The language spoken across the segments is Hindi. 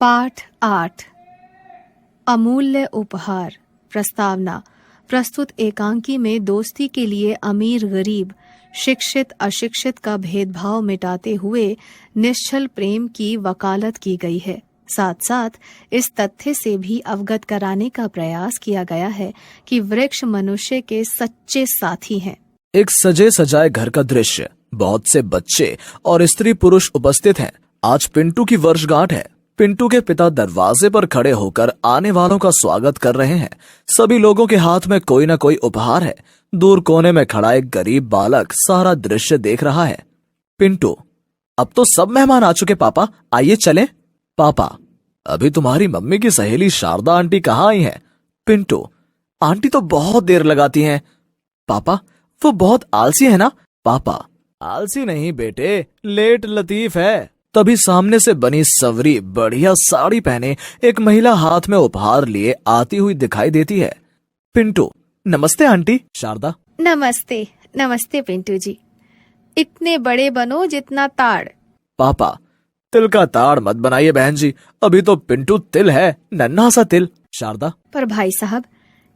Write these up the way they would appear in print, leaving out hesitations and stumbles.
पाठ 8 अमूल्य उपहार। प्रस्तावना। प्रस्तुत एकांकी में दोस्ती के लिए अमीर गरीब, शिक्षित अशिक्षित का भेदभाव मिटाते हुए निश्चल प्रेम की वकालत की गई है। साथ साथ इस तथ्य से भी अवगत कराने का प्रयास किया गया है कि वृक्ष मनुष्य के सच्चे साथी हैं। एक सजे सजाए घर का दृश्य, बहुत से बच्चे और स्त्री पुरुष उपस्थित हैं। आज पिंटू की वर्षगांठ है। पिंटू के पिता दरवाजे पर खड़े होकर आने वालों का स्वागत कर रहे हैं। सभी लोगों के हाथ में कोई न कोई उपहार है। दूर कोने में खड़ा एक गरीब बालक सारा दृश्य देख रहा है। पिंटू, अब तो सब मेहमान आ चुके पापा, आइए चलें। पापा, अभी तुम्हारी मम्मी की सहेली शारदा आंटी कहाँ आई है? पिंटू, आंटी तो बहुत देर लगाती हैं। पापा, वो बहुत आलसी है ना? पापा, आलसी नहीं बेटे, लेट लतीफ है। तभी सामने से बनी सवरी बढ़िया साड़ी पहने एक महिला हाथ में उपहार लिए आती हुई दिखाई देती है। पिंटू, नमस्ते आंटी। शारदा, नमस्ते नमस्ते पिंटू जी, इतने बड़े बनो जितना ताड़। पापा, तिल का ताड़ मत बनाइए बहन जी, अभी तो पिंटू तिल है, नन्हा सा तिल। शारदा, पर भाई साहब,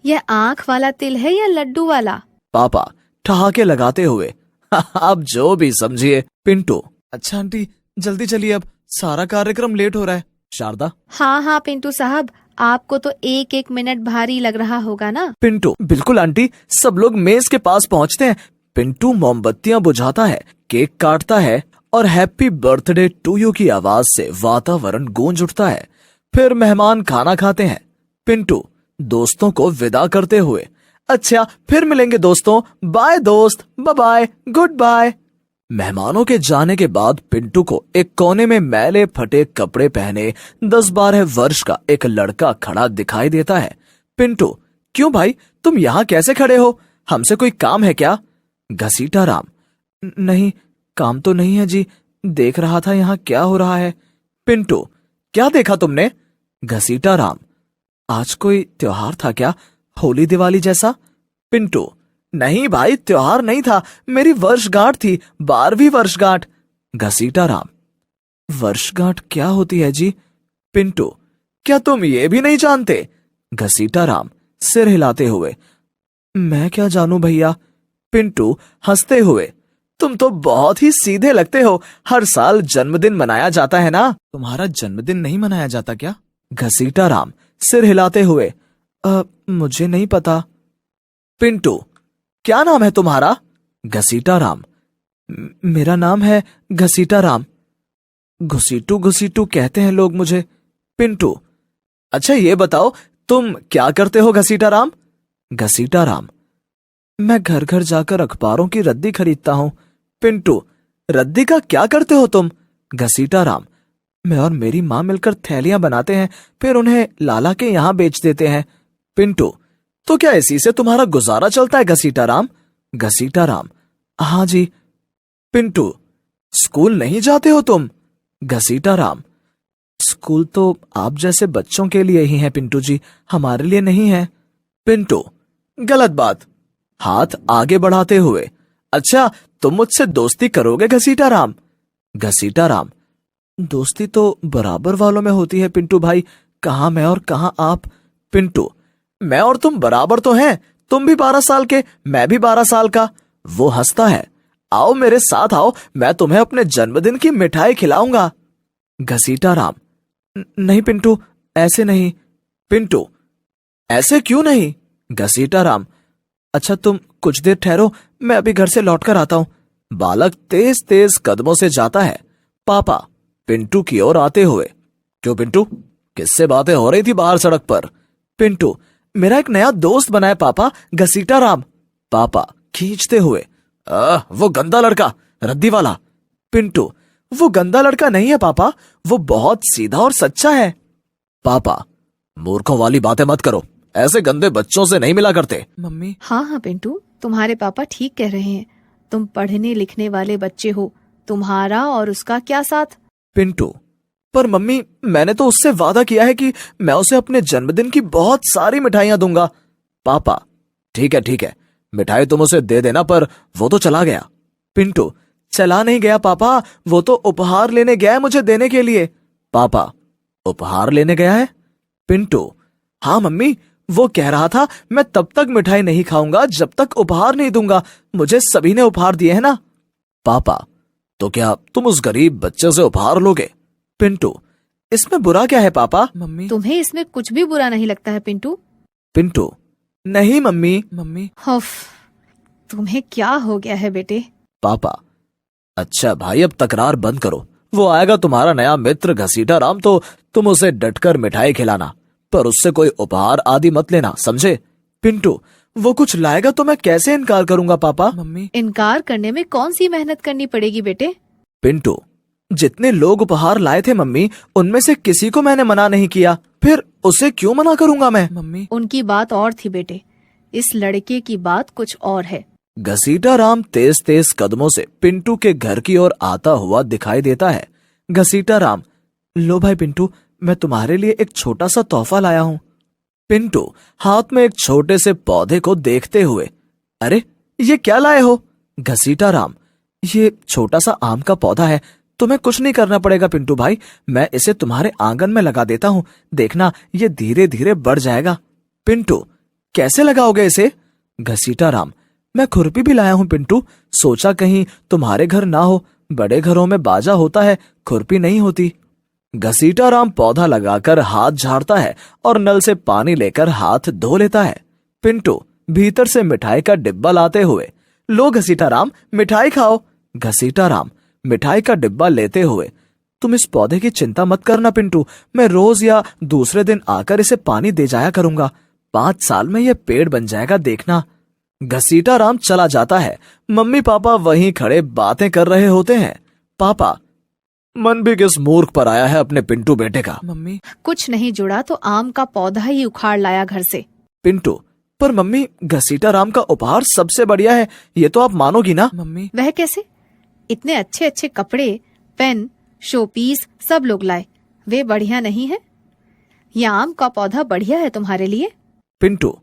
यह आँख वाला तिल है या लड्डू वाला? पापा ठहाके लगाते हुए, आप जो भी समझिए। पिंटू, अच्छा आंटी जल्दी चलिए, अब सारा कार्यक्रम लेट हो रहा है। शारदा, हाँ पिंटू साहब, आपको तो एक एक मिनट भारी लग रहा होगा ना? पिंटू, बिल्कुल आंटी, सब लोग मेज के पास पहुंचते हैं। पिंटू मोमबत्तियां बुझाता है, केक काटता है और हैप्पी बर्थडे टू यू की आवाज से वातावरण गूंज उठता है। फिर मेहमान खाना खाते हैं। पिंटू दोस्तों को विदा करते हुए, अच्छा फिर मिलेंगे दोस्तों, बाय दोस्त, बाय बाय, गुड बाय। मेहमानों के जाने के बाद पिंटू को एक कोने में मैले फटे कपड़े पहने 10-12 वर्ष का एक लड़का खड़ा दिखाई देता है। पिंटू, क्यों भाई, तुम यहाँ कैसे खड़े हो? हमसे कोई काम है क्या? घसीटा राम, नहीं काम तो नहीं है जी, देख रहा था यहाँ क्या हो रहा है। पिंटू, क्या देखा तुमने? घसीटा राम, आज कोई त्योहार था क्या, होली दिवाली जैसा? पिंटू, नहीं भाई, त्योहार नहीं था, मेरी वर्षगांठ थी, 12वीं वर्षगांठ। घसीटा राम, वर्षगांठ क्या होती है जी? पिंटू, क्या तुम ये भी नहीं जानते? घसीटा राम सिर हिलाते हुए, मैं क्या जानूं भैया। पिंटू हंसते हुए, तुम तो बहुत ही सीधे लगते हो, हर साल जन्मदिन मनाया जाता है ना? तुम्हारा जन्मदिन नहीं मनाया जाता क्या? घसीटा राम सिर हिलाते हुए, मुझे नहीं पता। पिंटू, क्या नाम है तुम्हारा? घसीटा राम, मेरा नाम है घसीटा राम। घसीटू घसीटू कहते हैं लोग मुझे। पिंटू, अच्छा ये बताओ तुम क्या करते हो घसीटा राम? घसीटा राम, मैं घर घर जाकर अखबारों की रद्दी खरीदता हूं। पिंटू, रद्दी का क्या करते हो तुम? घसीटा राम, मैं और मेरी माँ मिलकर थैलियां बनाते हैं, फिर उन्हें लाला के यहां बेच देते हैं। पिंटू, तो क्या इसी से तुम्हारा गुजारा चलता है घसीटा राम? घसीटा राम, हाँ जी। पिंटू, स्कूल नहीं जाते हो तुम? घसीटा राम, स्कूल तो आप जैसे बच्चों के लिए ही है पिंटू जी, हमारे लिए नहीं है। पिंटू, गलत बात। हाथ आगे बढ़ाते हुए, अच्छा तुम मुझसे दोस्ती करोगे घसीटा राम? घसीटा राम, दोस्ती तो बराबर वालों में होती है पिंटू भाई, कहां मैं और कहां आप। पिंटू, मैं और तुम बराबर तो हैं, तुम भी 12 साल के, मैं भी 12 साल का। वो हंसता है, आओ मेरे साथ आओ, मैं तुम्हें अपने जन्मदिन की मिठाई खिलाऊंगा। घसीटा राम, नहीं पिंटू, ऐसे नहीं। पिंटू, ऐसे क्यों नहीं? घसीटा राम, अच्छा तुम कुछ देर ठहरो, मैं अभी घर से लौट कर आता हूं। बालक तेज तेज कदमों से जाता है। पापा पिंटू की ओर आते हुए, क्यों पिंटू, किससे बातें हो रही थी बाहर सड़क पर? पिंटू, मेरा एक नया दोस्त बना है पापा, घसीटा राम। पापा खींचते हुए, वो गंदा लड़का, रद्दी वाला। पिंटू, वो गंदा लड़का नहीं है पापा, वो बहुत सीधा और सच्चा है। पापा, मूर्खों वाली बातें मत करो, ऐसे गंदे बच्चों से नहीं मिला करते। मम्मी, हाँ पिंटू, तुम्हारे पापा ठीक कह रहे हैं, तुम पढ़ने लिखने वाले बच्चे हो, तुम्हारा और उसका क्या साथ? पिंटू, पर मम्मी मैंने तो उससे वादा किया है कि मैं उसे अपने जन्मदिन की बहुत सारी मिठाइयां दूंगा। पापा, ठीक है, मिठाई तुम उसे दे देना, पर वो तो चला गया। पिंटू, चला नहीं गया पापा, वो तो उपहार लेने गया है मुझे देने के लिए। पापा, उपहार लेने गया है? पिंटू, हाँ मम्मी, वो कह रहा था मैं तब तक मिठाई नहीं खाऊंगा जब तक उपहार नहीं दूंगा। मुझे सभी ने उपहार दिए हैं ना। पापा, तो क्या तुम उस गरीब बच्चे से उपहार लोगे? पिंटू, इसमें बुरा क्या है पापा? मम्मी, तुम्हें इसमें कुछ भी बुरा नहीं लगता है पिंटू? पिंटू, नहीं मम्मी। उफ, तुम्हें क्या हो गया है बेटे? पापा, अच्छा भाई, अब तकरार बंद करो। वो आएगा तुम्हारा नया मित्र घसीटा राम, तो तुम उसे डटकर मिठाई खिलाना, पर उससे कोई उपहार आदि मत लेना, समझे? पिंटू, वो कुछ लाएगा तो मैं कैसे इनकार करूंगा पापा? मम्मी, इनकार करने में कौन सी मेहनत करनी पड़ेगी बेटे? पिंटू, जितने लोग उपहार लाए थे मम्मी, उनमें से किसी को मैंने मना नहीं किया, फिर उसे क्यों मना करूंगा मैं? मम्मी, उनकी बात और थी बेटे, इस लड़के की बात कुछ और है। घसीटा राम तेज तेज कदमों से पिंटू के घर की ओर आता हुआ दिखाई देता है। घसीटा राम, लो भाई पिंटू, मैं तुम्हारे लिए एक छोटा सा तोहफा लाया हूं। पिंटू हाथ में एक छोटे से पौधे को देखते हुए, अरे ये क्या लाए हो? घसीटा राम, ये छोटा सा आम का पौधा है, तुम्हें कुछ नहीं करना पड़ेगा पिंटू भाई, मैं इसे तुम्हारे आंगन में लगा देता हूं, देखना ये धीरे धीरे बढ़ जाएगा। पिंटू, कैसे लगाओगे इसे? घसीटा राम, मैं खुरपी भी लाया हूं पिंटू, सोचा कहीं तुम्हारे घर ना हो, बड़े घरों में बाजा होता है, खुरपी नहीं होती। घसीटा राम पौधा लगाकर हाथ झाड़ता है और नल से पानी लेकर हाथ धो लेता है। पिंटू भीतर से मिठाई का डिब्बा लाते हुए, लो घसीटा राम, मिठाई खाओ। घसीटा राम मिठाई का डिब्बा लेते हुए, तुम इस पौधे की चिंता मत करना पिंटू, मैं रोज या दूसरे दिन आकर इसे पानी दे जाया करूंगा, 5 साल में यह पेड़ बन जाएगा, देखना। घसीटा राम चला जाता है। मम्मी पापा वहीं खड़े बातें कर रहे होते हैं। पापा, मन भी किस मूर्ख पर आया है अपने पिंटू बेटे का। मम्मी, कुछ नहीं जुड़ा तो आम का पौधा ही उखाड़ लाया घर से। पिंटू, पर मम्मी घसीटा राम का उपहार सबसे बढ़िया है, ये तो आप मानोगी ना? मम्मी, वह कैसे? इतने अच्छे अच्छे कपड़े, पेन, शोपीस सब लोग लाए, वे बढ़िया नहीं है? यह आम का पौधा बढ़िया है तुम्हारे लिए? पिंटू,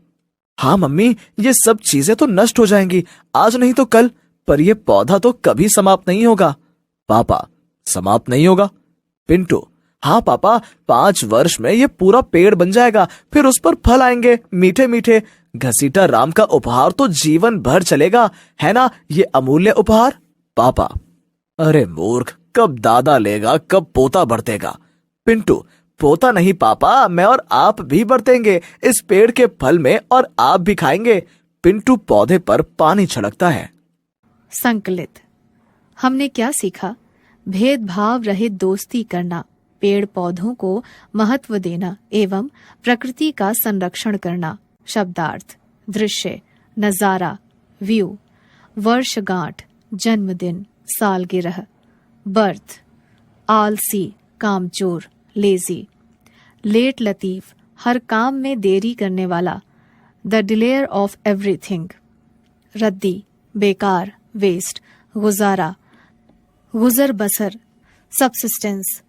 हाँ मम्मी, ये सब चीजें तो नष्ट हो जाएंगी, आज नहीं तो कल, पर यह पौधा तो कभी समाप्त नहीं होगा। पापा, समाप्त नहीं होगा? पिंटू, हाँ पापा, 5 वर्ष में ये पूरा पेड़ बन जाएगा, फिर उस पर फल आएंगे मीठे मीठे। घसीटा राम का उपहार तो जीवन भर चलेगा, है ना ये अमूल्य उपहार? पापा, अरे मूर्ख, कब दादा लेगा, कब पोता बरतेगा? पिंटू, पोता नहीं पापा, मैं और आप भी बरतेंगे इस पेड़ के फल में, और आप भी खाएंगे। पिंटू पौधे पर पानी छिड़कता है। संकलित हमने क्या सीखा? भेदभाव रहित दोस्ती करना, पेड़ पौधों को महत्व देना एवं प्रकृति का संरक्षण करना। शब्दार्थ: दृश्य, नजारा, व्यू, वर्षगांठ, जन्मदिन, सालगिरह। बर्थ: आलसी, कामचोर, लेजी। लेट लतीफ, हर काम में देरी करने वाला, द डिलेयर ऑफ एवरीथिंग। रद्दी, बेकार, वेस्ट, गुजारा, गुजर बसर, सबसिस्टेंस।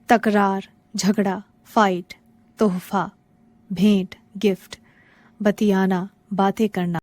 तकरार, झगड़ा, फाइट, तोहफा, भेंट, गिफ्ट। बतियाना, बातें करना।